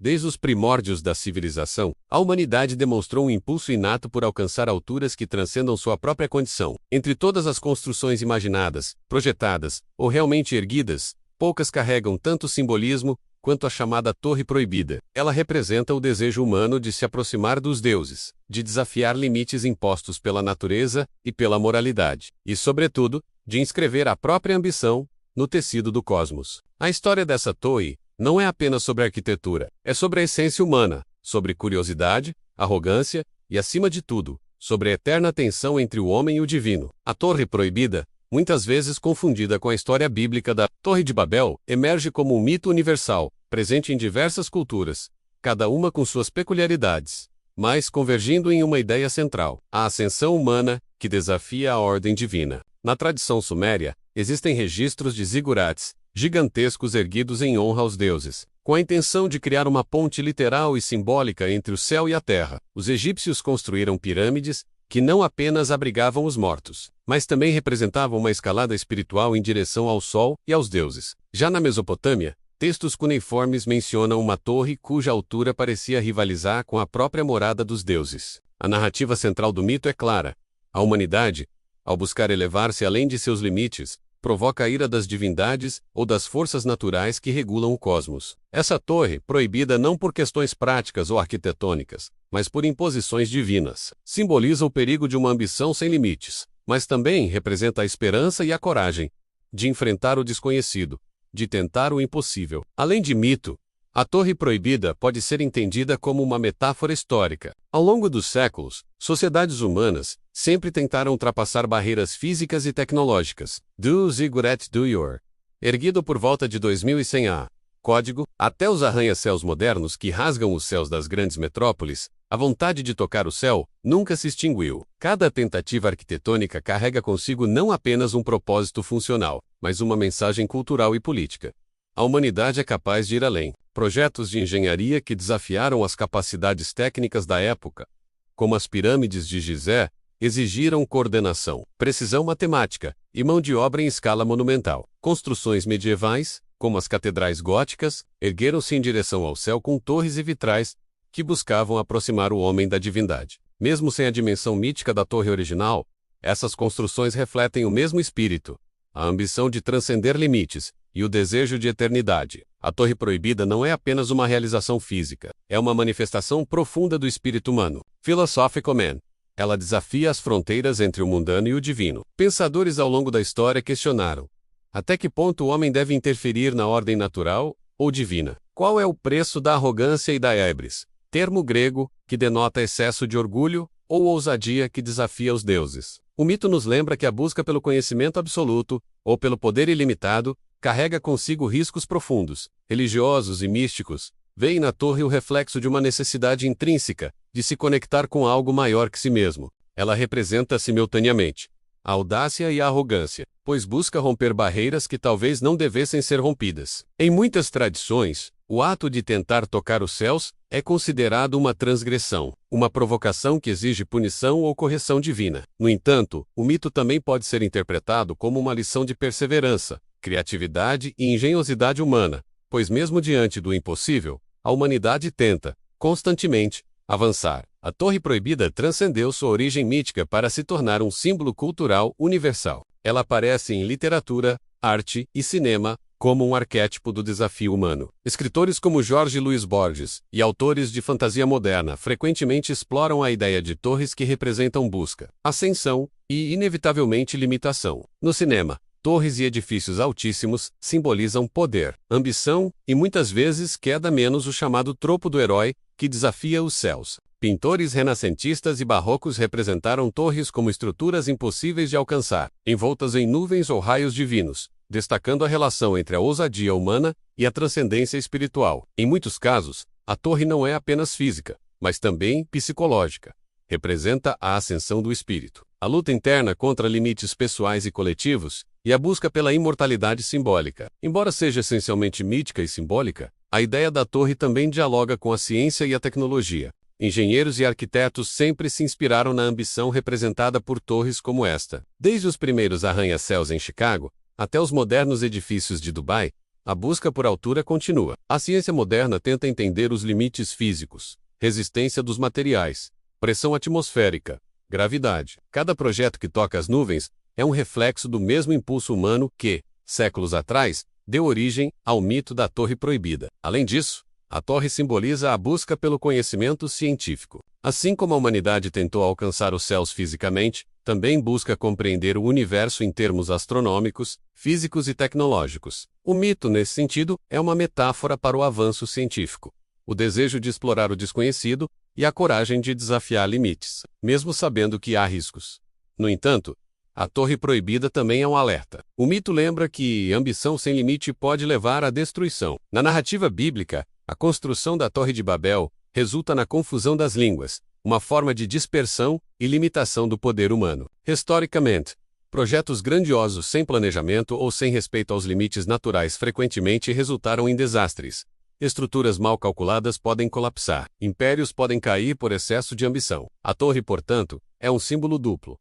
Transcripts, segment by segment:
Desde os primórdios da civilização, a humanidade demonstrou um impulso inato por alcançar alturas que transcendam sua própria condição. Entre todas as construções imaginadas, projetadas ou realmente erguidas, poucas carregam tanto simbolismo quanto a chamada Torre Proibida. Ela representa o desejo humano de se aproximar dos deuses, de desafiar limites impostos pela natureza e pela moralidade, e, sobretudo, de inscrever a própria ambição no tecido do cosmos. A história dessa torre não é apenas sobre arquitetura, é sobre a essência humana, sobre curiosidade, arrogância e, acima de tudo, sobre a eterna tensão entre o homem e o divino. A Torre Proibida, muitas vezes confundida com a história bíblica da Torre de Babel, emerge como um mito universal, presente em diversas culturas, cada uma com suas peculiaridades, mas convergindo em uma ideia central: a ascensão humana, que desafia a ordem divina. Na tradição suméria, existem registros de zigurates, gigantescos erguidos em honra aos deuses, com a intenção de criar uma ponte literal e simbólica entre o céu e a terra. Os egípcios construíram pirâmides, que não apenas abrigavam os mortos, mas também representavam uma escalada espiritual em direção ao sol e aos deuses. Já na Mesopotâmia, textos cuneiformes mencionam uma torre cuja altura parecia rivalizar com a própria morada dos deuses. A narrativa central do mito é clara: a humanidade, ao buscar elevar-se além de seus limites, provoca a ira das divindades ou das forças naturais que regulam o cosmos. Essa torre, proibida não por questões práticas ou arquitetônicas, mas por imposições divinas, simboliza o perigo de uma ambição sem limites, mas também representa a esperança e a coragem de enfrentar o desconhecido, de tentar o impossível. Além de mito, a Torre Proibida pode ser entendida como uma metáfora histórica. Ao longo dos séculos, sociedades humanas sempre tentaram ultrapassar barreiras físicas e tecnológicas. Do Ziggurat do Ur, erguido por volta de 2100 a. Código, até os arranha-céus modernos que rasgam os céus das grandes metrópoles, a vontade de tocar o céu nunca se extinguiu. Cada tentativa arquitetônica carrega consigo não apenas um propósito funcional, mas uma mensagem cultural e política. A humanidade é capaz de ir além. Projetos de engenharia que desafiaram as capacidades técnicas da época, como as pirâmides de Gizé, exigiram coordenação, precisão matemática e mão de obra em escala monumental. Construções medievais, como as catedrais góticas, ergueram-se em direção ao céu com torres e vitrais que buscavam aproximar o homem da divindade. Mesmo sem a dimensão mítica da torre original, essas construções refletem o mesmo espírito: a ambição de transcender limites e o desejo de eternidade. A Torre Proibida não é apenas uma realização física, é uma manifestação profunda do espírito humano. Philosophical Man. Ela desafia as fronteiras entre o mundano e o divino. Pensadores ao longo da história questionaram: até que ponto o homem deve interferir na ordem natural ou divina? Qual é o preço da arrogância e da hébris? Termo grego que denota excesso de orgulho ou ousadia que desafia os deuses. O mito nos lembra que a busca pelo conhecimento absoluto, ou pelo poder ilimitado, carrega consigo riscos profundos, religiosos e místicos. Veem na torre o reflexo de uma necessidade intrínseca de se conectar com algo maior que si mesmo. Ela representa simultaneamente a audácia e a arrogância, pois busca romper barreiras que talvez não devessem ser rompidas. Em muitas tradições, o ato de tentar tocar os céus é considerado uma transgressão, uma provocação que exige punição ou correção divina. No entanto, o mito também pode ser interpretado como uma lição de perseverança, criatividade e engenhosidade humana, pois mesmo diante do impossível, a humanidade tenta, constantemente, avançar. A Torre Proibida transcendeu sua origem mítica para se tornar um símbolo cultural universal. Ela aparece em literatura, arte e cinema como um arquétipo do desafio humano. Escritores como Jorge Luis Borges e autores de fantasia moderna frequentemente exploram a ideia de torres que representam busca, ascensão e, inevitavelmente, limitação. No cinema, torres e edifícios altíssimos simbolizam poder, ambição e muitas vezes queda, menos o chamado tropo do herói, que desafia os céus. Pintores renascentistas e barrocos representaram torres como estruturas impossíveis de alcançar, envoltas em nuvens ou raios divinos, destacando a relação entre a ousadia humana e a transcendência espiritual. Em muitos casos, a torre não é apenas física, mas também psicológica. Representa a ascensão do espírito, a luta interna contra limites pessoais e coletivos, e a busca pela imortalidade simbólica. Embora seja essencialmente mítica e simbólica, a ideia da torre também dialoga com a ciência e a tecnologia. Engenheiros e arquitetos sempre se inspiraram na ambição representada por torres como esta. Desde os primeiros arranha-céus em Chicago, até os modernos edifícios de Dubai, a busca por altura continua. A ciência moderna tenta entender os limites físicos, resistência dos materiais, pressão atmosférica, gravidade. Cada projeto que toca as nuvens é um reflexo do mesmo impulso humano que, séculos atrás, deu origem ao mito da Torre Proibida. Além disso, a torre simboliza a busca pelo conhecimento científico. Assim como a humanidade tentou alcançar os céus fisicamente, também busca compreender o universo em termos astronômicos, físicos e tecnológicos. O mito, nesse sentido, é uma metáfora para o avanço científico, o desejo de explorar o desconhecido e a coragem de desafiar limites, mesmo sabendo que há riscos. No entanto, a Torre Proibida também é um alerta. O mito lembra que ambição sem limite pode levar à destruição. Na narrativa bíblica, a construção da Torre de Babel resulta na confusão das línguas, uma forma de dispersão e limitação do poder humano. Historicamente, projetos grandiosos sem planejamento ou sem respeito aos limites naturais frequentemente resultaram em desastres. Estruturas mal calculadas podem colapsar, impérios podem cair por excesso de ambição. A torre, portanto, é um símbolo duplo.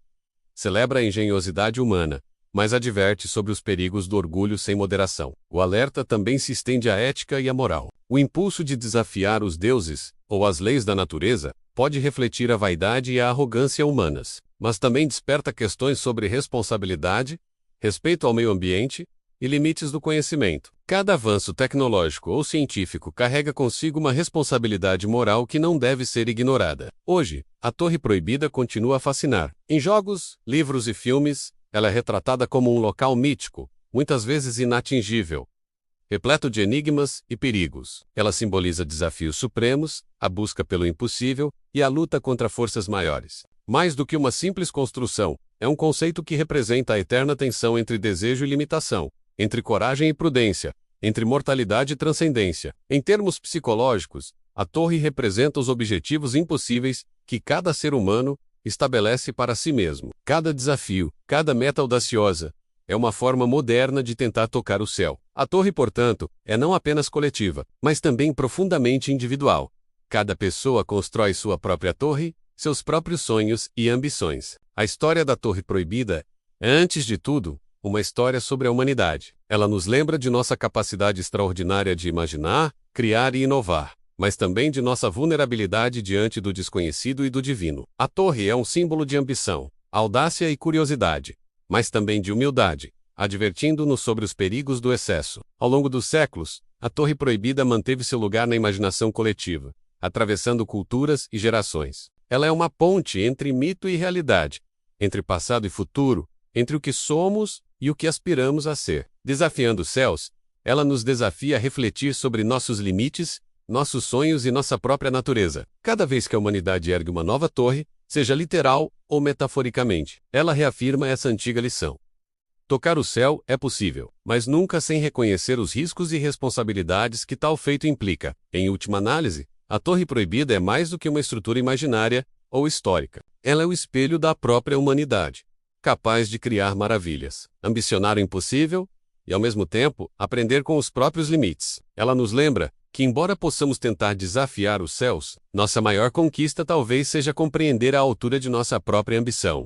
Celebra a engenhosidade humana, mas adverte sobre os perigos do orgulho sem moderação. O alerta também se estende à ética e à moral. O impulso de desafiar os deuses, ou as leis da natureza, pode refletir a vaidade e a arrogância humanas, mas também desperta questões sobre responsabilidade, respeito ao meio ambiente e limites do conhecimento. Cada avanço tecnológico ou científico carrega consigo uma responsabilidade moral que não deve ser ignorada. Hoje, a Torre Proibida continua a fascinar. Em jogos, livros e filmes, ela é retratada como um local mítico, muitas vezes inatingível, repleto de enigmas e perigos. Ela simboliza desafios supremos, a busca pelo impossível e a luta contra forças maiores. Mais do que uma simples construção, é um conceito que representa a eterna tensão entre desejo e limitação, entre coragem e prudência, entre mortalidade e transcendência. Em termos psicológicos, a torre representa os objetivos impossíveis que cada ser humano estabelece para si mesmo. Cada desafio, cada meta audaciosa, é uma forma moderna de tentar tocar o céu. A torre, portanto, é não apenas coletiva, mas também profundamente individual. Cada pessoa constrói sua própria torre, seus próprios sonhos e ambições. A história da Torre Proibida é, antes de tudo, uma história sobre a humanidade. Ela nos lembra de nossa capacidade extraordinária de imaginar, criar e inovar, mas também de nossa vulnerabilidade diante do desconhecido e do divino. A torre é um símbolo de ambição, audácia e curiosidade, mas também de humildade, advertindo-nos sobre os perigos do excesso. Ao longo dos séculos, a Torre Proibida manteve seu lugar na imaginação coletiva, atravessando culturas e gerações. Ela é uma ponte entre mito e realidade, entre passado e futuro, entre o que somos e o que aspiramos a ser. Desafiando os céus, ela nos desafia a refletir sobre nossos limites, nossos sonhos e nossa própria natureza. Cada vez que a humanidade ergue uma nova torre, seja literal ou metaforicamente, ela reafirma essa antiga lição. Tocar o céu é possível, mas nunca sem reconhecer os riscos e responsabilidades que tal feito implica. Em última análise, a Torre Proibida é mais do que uma estrutura imaginária ou histórica. Ela é o espelho da própria humanidade, capaz de criar maravilhas, ambicionar o impossível e, ao mesmo tempo, aprender com os próprios limites. Ela nos lembra que, embora possamos tentar desafiar os céus, nossa maior conquista talvez seja compreender a altura de nossa própria ambição.